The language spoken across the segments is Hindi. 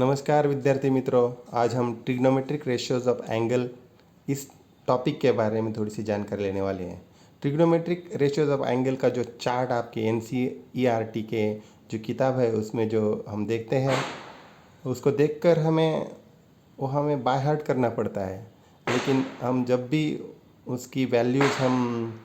नमस्कार विद्यार्थी मित्रों, आज हम ट्रिग्नोमेट्रिक रेशियोज ऑफ एंगल इस टॉपिक के बारे में थोड़ी सी जानकारी लेने वाले हैं। ट्रिग्नोमेट्रिक रेशियोज ऑफ एंगल का जो चार्ट आपके NCERT के जो किताब है उसमें जो हम देखते हैं उसको देखकर हमें बाय हार्ट करना पड़ता है, लेकिन हम जब भी उसकी वैल्यूज़ हम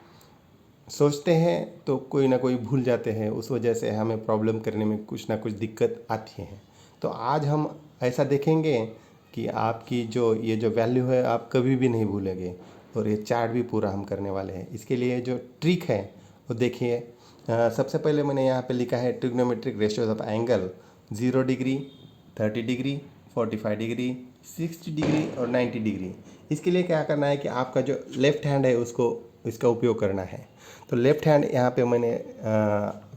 सोचते हैं तो कोई ना कोई भूल जाते हैं। उस वजह से हमें प्रॉब्लम करने में कुछ ना कुछ दिक्कत आती है। तो आज हम ऐसा देखेंगे कि आपकी ये जो वैल्यू है आप कभी भी नहीं भूलेंगे, और ये चार्ट भी पूरा हम करने वाले हैं। इसके लिए जो ट्रिक है वो देखिए। सबसे पहले मैंने यहाँ पे लिखा है trigonometric ratios of angle 0 degree, 30 degree, 45 degree, 60 degree और 90 डिग्री। इसके लिए क्या करना है कि आपका जो लेफ्ट हैंड है उसको इसका उपयोग करना है। तो लेफ्ट हैंड यहाँ पे मैंने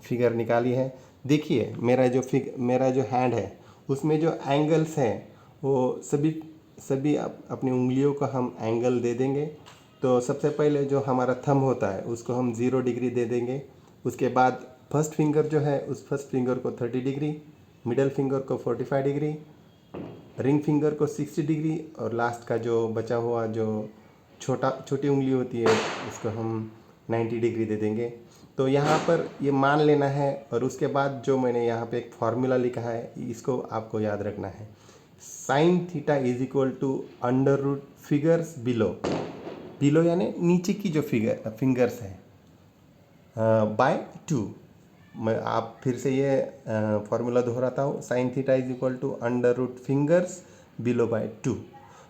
फिगर निकाली है। देखिए मेरा जो हैंड है उसमें जो एंगल्स हैं वो सभी अपनी उंगलियों का हम एंगल दे देंगे। तो सबसे पहले जो हमारा थंब होता है उसको हम 0 डिग्री दे देंगे। उसके बाद फर्स्ट फिंगर जो है उस फर्स्ट फिंगर को 30 डिग्री, मिडल फिंगर को 45 डिग्री, रिंग फिंगर को 60 डिग्री, और लास्ट का जो बचा हुआ जो छोटी उंगली होती है उसको हम 90 डिग्री दे देंगे। तो यहाँ पर ये मान लेना है, और उसके बाद जो मैंने यहाँ पे एक फार्मूला लिखा है इसको आपको याद रखना है। Sine theta is equal to under root figures below यानी नीचे की जो फिंगर्स है बाय 2। मैं आप फिर से ये फार्मूला दोहराता हूँ। Sine theta is equal to under root fingers below by 2।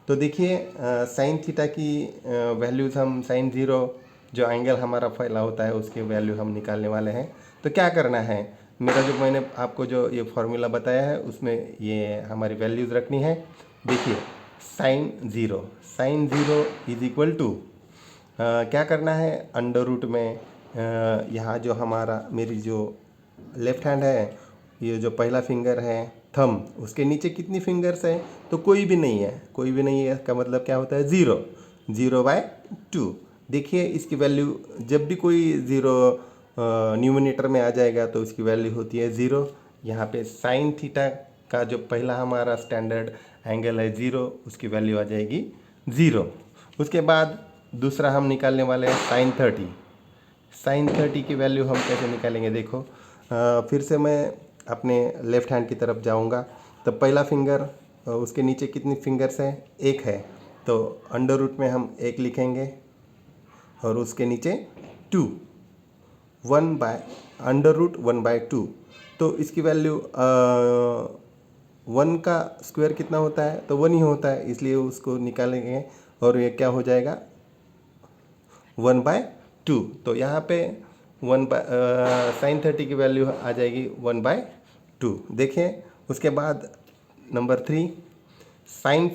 तो देखिए साइन थीटा की वैल्यूज़ हम साइन 0 जो एंगल हमारा फैला होता है उसकी वैल्यू हम निकालने वाले हैं। तो क्या करना है, मैंने आपको जो ये फार्मूला बताया है उसमें ये हमारी वैल्यूज़ रखनी है। देखिए sine zero is equal to क्या करना है, अंडर रूट में यहाँ जो मेरी जो लेफ्ट हैंड है, ये जो पहला फिंगर है थंब, उसके नीचे कितनी फिंगर्स है, तो कोई भी नहीं है का मतलब क्या होता है 0 बाय 2। देखिए इसकी वैल्यू जब भी कोई 0 न्यूमिनेटर में आ जाएगा तो उसकी वैल्यू होती है 0। यहाँ पे साइन थीटा का जो पहला हमारा स्टैंडर्ड एंगल है 0, उसकी वैल्यू आ जाएगी 0। उसके बाद दूसरा हम निकालने वाले हैं साइन 30 की वैल्यू हम कैसे निकालेंगे देखो। फिर से मैं अपने लेफ्ट हैंड की तरफ जाऊंगा। तो पहला फिंगर उसके नीचे कितनी फिंगर्स हैं, एक है, तो अंडर रूट में हम एक लिखेंगे, और उसके नीचे 2, 1/√1/2। तो इसकी वैल्यू 1 का स्क्वायर कितना होता है, तो 1 ही होता है, इसलिए उसको निकालेंगे और ये क्या हो जाएगा 1/2। तो यहाँ पे साइन 30 की वैल्यू आ जाएगी 1/2। देखिए उसके बाद नंबर 3 साइन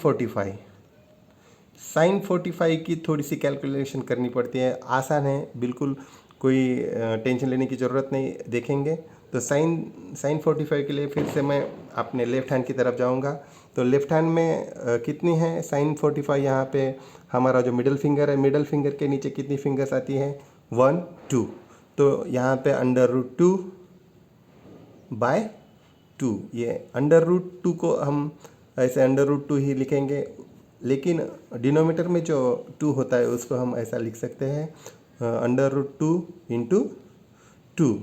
45 की थोड़ी सी कैलकुलेशन करनी पड़ती है। आसान है बिल्कुल, कोई टेंशन लेने की ज़रूरत नहीं। देखेंगे तो साइन 45 के लिए फिर से मैं अपने लेफ्ट हैंड की तरफ जाऊंगा। तो लेफ्ट हैंड में कितनी है साइन 45, यहाँ पे हमारा जो मिडल फिंगर है, मिडल फिंगर के नीचे कितनी फिंगर्स आती है 1 2। तो यहाँ पे √2/2, ये √2 को हम ऐसे √2 ही लिखेंगे, लेकिन डिनोमीटर में जो 2 होता है उसको हम ऐसा लिख सकते हैं √2 × 2।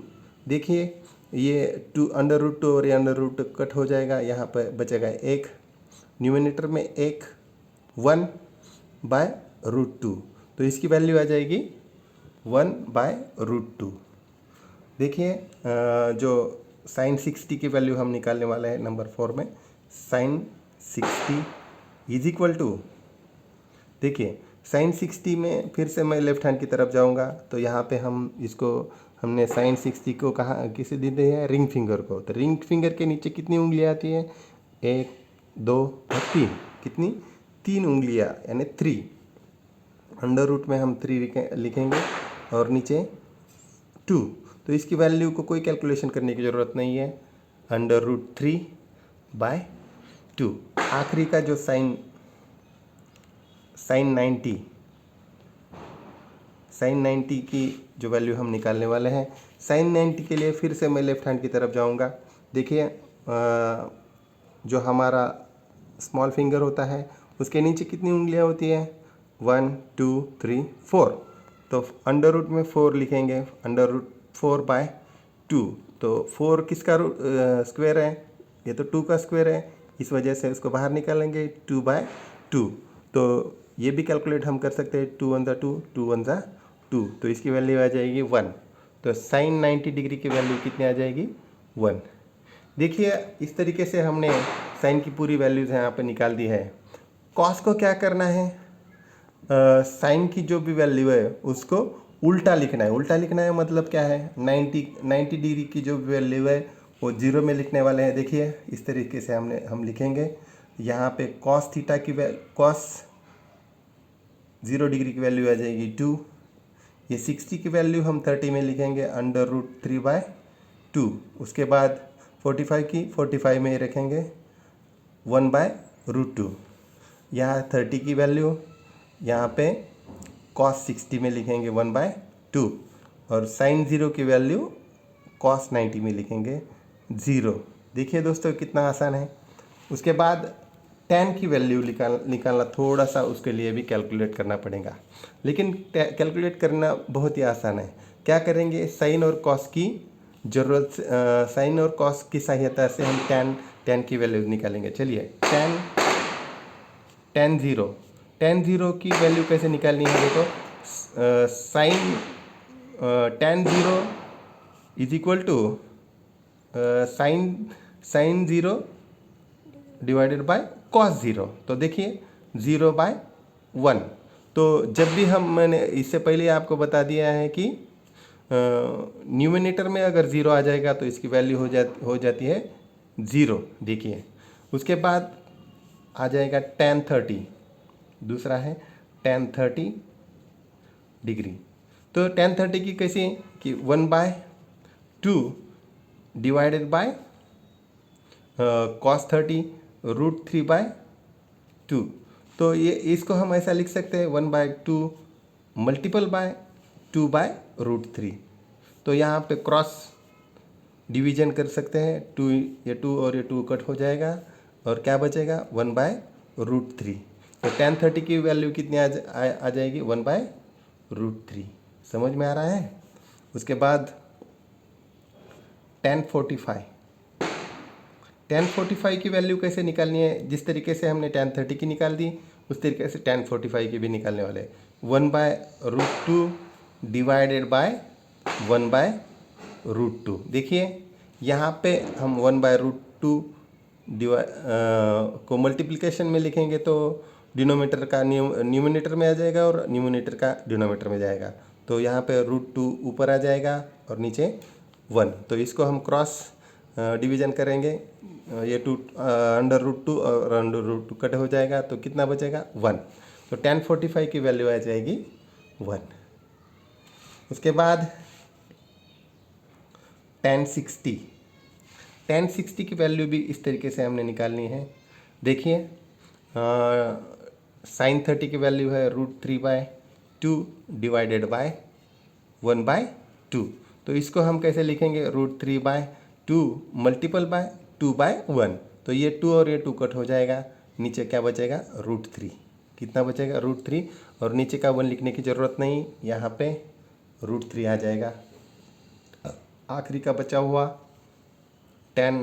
देखिए ये √2 और ये √2 कट हो जाएगा, यहाँ पर बचेगा 1, न्यूमिनेटर में 1, 1/√2। तो इसकी वैल्यू आ जाएगी 1/√2। देखिए जो साइन 60 की वैल्यू हम निकालने वाले हैं नंबर 4 में। साइन 60 इज इक्वल टू, देखिए साइन 60 में फिर से मैं लेफ्ट हैंड की तरफ जाऊंगा। तो यहाँ पे हमने साइन 60 को कहाँ किसे दे दिया है, रिंग फिंगर को। तो रिंग फिंगर के नीचे कितनी उंगलियाँ आती है, 1 2 और 3। कितनी, 3 उंगलियाँ यानी 3। अंडर रूट में हम 3 लिखेंगे और नीचे 2। तो इसकी वैल्यू को कोई कैलकुलेशन करने की ज़रूरत नहीं है, √3/2। आखिरी का जो साइन 90 की जो वैल्यू हम निकालने वाले हैं। साइन 90 के लिए फिर से मैं लेफ्ट हैंड की तरफ जाऊंगा। देखिए जो हमारा स्मॉल फिंगर होता है उसके नीचे कितनी उंगलियां होती है, 1 2 3 4। तो अंडर रूट में 4 लिखेंगे, अंडर रूट 4/2। तो 4 किसका स्क्वायर है, ये तो 2 का स्क्वायर है, इस वजह से उसको बाहर निकालेंगे 2/2। तो ये भी कैलकुलेट हम कर सकते हैं, 2 1 ज़ा 2, 2 1 ज़ा 2, तो इसकी वैल्यू आ जाएगी 1। तो साइन 90 डिग्री की वैल्यू कितनी आ जाएगी, 1। देखिए इस तरीके से हमने साइन की पूरी वैल्यूज़ यहाँ पे निकाल दी है। कॉस को क्या करना है, साइन की जो भी वैल्यू है उसको उल्टा लिखना है। उल्टा लिखना है मतलब क्या है, 90 डिग्री की जो भी वैल्यू है वो जीरो में लिखने वाले हैं। देखिए इस तरीके से हम लिखेंगे, यहाँ पे कॉस थीटा की कॉस 0 डिग्री की वैल्यू आ जाएगी 2। ये 60 की वैल्यू हम 30 में लिखेंगे, अंडर रूट 3/2। उसके बाद 45 की 45 में ही रखेंगे, 1/√2। यहाँ 30 की वैल्यू यहाँ पे cos 60 में लिखेंगे 1/2, और साइन 0 की वैल्यू cos 90 में लिखेंगे 0। देखिए दोस्तों कितना आसान है। उसके बाद tan की वैल्यू निकालना थोड़ा सा उसके लिए भी कैलकुलेट करना पड़ेगा, लेकिन कैलकुलेट करना बहुत ही आसान है। क्या करेंगे, साइन और कॉस की ज़रूरत, साइन और कॉस की सहायता से हम tan की वैल्यू निकालेंगे। चलिए tan 0 की वैल्यू कैसे निकालनी है, देखो sine tan 0 is equal to sine 0 divided by cos 0। तो देखिए 0/1। तो जब भी मैंने इससे पहले आपको बता दिया है कि न्यूमिनेटर में अगर 0 आ जाएगा तो इसकी वैल्यू हो जाती है 0। देखिए उसके बाद आ जाएगा tan 30, दूसरा है tan 30 डिग्री। तो tan 30 की कैसे कि 1/2 डिवाइडेड बाय cos 30 √3/2। तो ये इसको हम ऐसा लिख सकते हैं 1/2 मल्टीपल बाय 2/√3। तो यहाँ पे क्रॉस डिवीजन कर सकते हैं, 2 ये 2 और ये 2 कट हो जाएगा और क्या बचेगा 1/√3। तो tan 30 की वैल्यू कितनी आ जाएगी 1/√3। समझ में आ रहा है। उसके बाद tan 45 की वैल्यू कैसे निकालनी है, जिस तरीके से हमने tan 30 की निकाल दी उस तरीके से tan 45 की भी निकालने वाले। 1/√2 डिवाइडेड बाय 1/√2। देखिए यहाँ पे हम 1/√2 को मल्टीप्लिकेशन में लिखेंगे तो डिनोमिनेटर का न्यूमिनेटर में आ जाएगा और न्यूमिनेटर का डिनोमिनेटर में जाएगा। तो यहाँ पे √2 ऊपर आ जाएगा और नीचे 1। तो इसको हम क्रॉस डिवीजन करेंगे, ये अंडर रूट 2 और अंडर रूट 2 कट हो जाएगा तो कितना बचेगा 1। तो tan 45 की वैल्यू आ जाएगी 1। उसके बाद tan 60 की वैल्यू भी इस तरीके से हमने निकालनी है। देखिए साइन 30 की वैल्यू है √3/2 डिवाइडेड बाय 1/2। तो इसको हम कैसे लिखेंगे, √3/2 मल्टीपल बाय 2/1। तो ये 2 और ये 2 कट हो जाएगा, नीचे क्या बचेगा √3। कितना बचेगा √3, और नीचे का 1 लिखने की ज़रूरत नहीं, यहाँ पे √3 आ जाएगा। आखिरी का बचा हुआ tan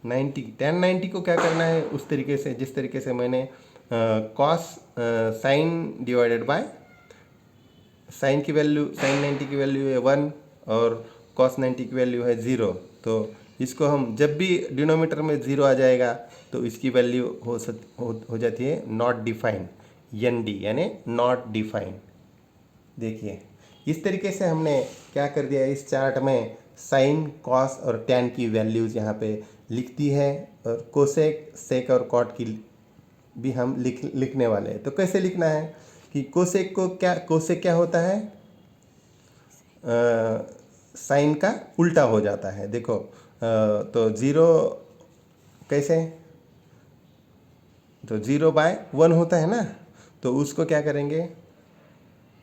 90 को क्या करना है उस तरीके से, जिस तरीके से मैंने cos sine divided by sine की वैल्यू, साइन 90 की वैल्यू है 1 और कॉस 90 की वैल्यू है 0। तो इसको हम जब भी डिनोमिनेटर में 0 आ जाएगा तो इसकी वैल्यू हो जाती है नॉट डिफाइंड, ND यानी नॉट डिफाइंड। देखिए इस तरीके से हमने क्या कर दिया, इस चार्ट में साइन कॉस और tan की वैल्यूज़ यहाँ पे लिख दी है, और कोसेक सेक और कॉट की भी हम लिखने वाले हैं। तो कैसे लिखना है कि कोसेक क्या होता है, साइन का उल्टा हो जाता है। देखो तो 0 कैसे, तो 0/1 होता है ना, तो उसको क्या करेंगे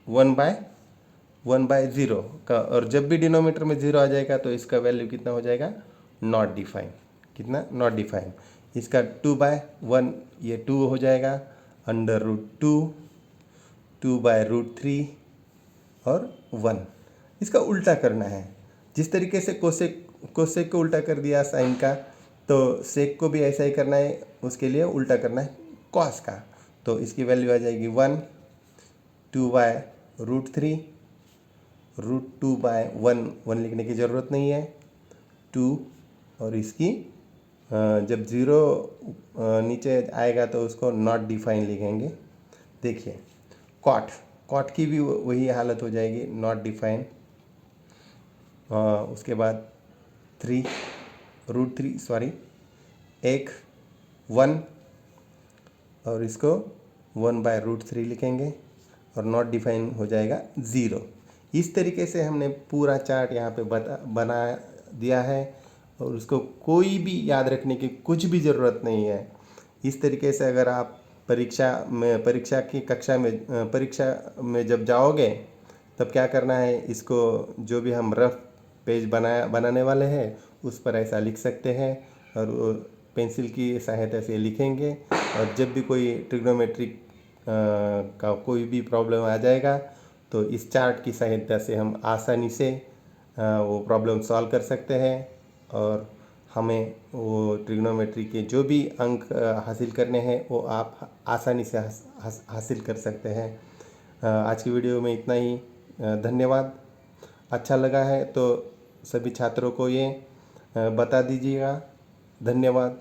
1/0 का, और जब भी डिनोमिनेटर में 0 आ जाएगा तो इसका वैल्यू कितना हो जाएगा नॉट डिफाइन। कितना, नॉट डिफाइन। इसका 2/1 ये 2 हो जाएगा, √2, 2/√3 और 1। इसका उल्टा करना है। जिस तरीके से कोसेक कोसेक को उल्टा कर दिया साइन का, तो सेक को भी ऐसा ही करना है, उसके लिए उल्टा करना है कॉस का। तो इसकी वैल्यू आ जाएगी 1, 2/√3, √2/1, 1 लिखने की ज़रूरत नहीं है, 2, और इसकी जब ज़ीरो नीचे आएगा तो उसको नॉट डिफाइन लिखेंगे। देखिए कॉट, कॉट की भी वही हालत हो जाएगी, नॉट डिफाइन। उसके बाद 3, √3 सॉरी 1 और इसको 1/√3 लिखेंगे और नॉट डिफाइन हो जाएगा 0। इस तरीके से हमने पूरा चार्ट यहाँ पे बना दिया है और उसको कोई भी याद रखने की कुछ भी ज़रूरत नहीं है। इस तरीके से अगर आप परीक्षा की कक्षा में परीक्षा में जब जाओगे तब क्या करना है, इसको जो भी हम रफ पेज बनाने वाले हैं उस पर ऐसा लिख सकते हैं और पेंसिल की सहायता से लिखेंगे। और जब भी कोई ट्रिग्नोमेट्रिक का कोई भी प्रॉब्लम आ जाएगा तो इस चार्ट की सहायता से हम आसानी से वो प्रॉब्लम सॉल्व कर सकते हैं और हमें वो ट्रिग्नोमेट्री के जो भी अंक हासिल करने हैं वो आप आसानी से हासिल कर सकते हैं। आज की वीडियो में इतना ही। धन्यवाद। अच्छा लगा है तो सभी छात्रों को ये बता दीजिएगा। धन्यवाद।